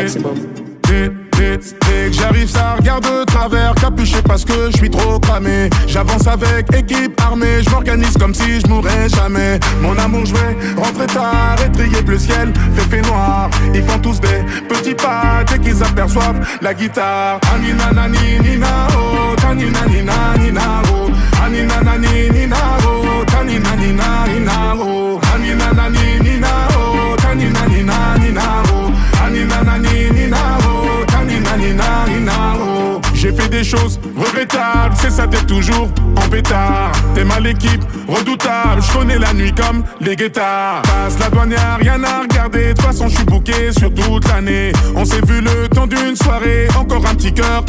Maximum. Dès que j'arrive, ça regarde de travers, capuché parce que je suis trop cramé. J'avance avec équipe armée, je m'organise comme si je mourrais jamais. Mon amour, je vais rentrer tard, étrier bleu ciel, fait noir. Ils font tous des petits pas dès qu'ils aperçoivent la guitare. Anina nani nina oh, tanina nina nina oh, anina nani nina oh, tanina nina nina oh, anina nani nina oh, tanina nina nina oh, anina nani nina oh, tanina nina nina oh. J'ai fait des choses regrettables, c'est ça t'es toujours en pétard. T'es mal l'équipe, redoutable, je connais la nuit comme les guettards. Passe la douane, y'a rien à regarder, de toute façon je suis booké sur toute l'année. On s'est vu le temps d'une soirée, encore un petit cœur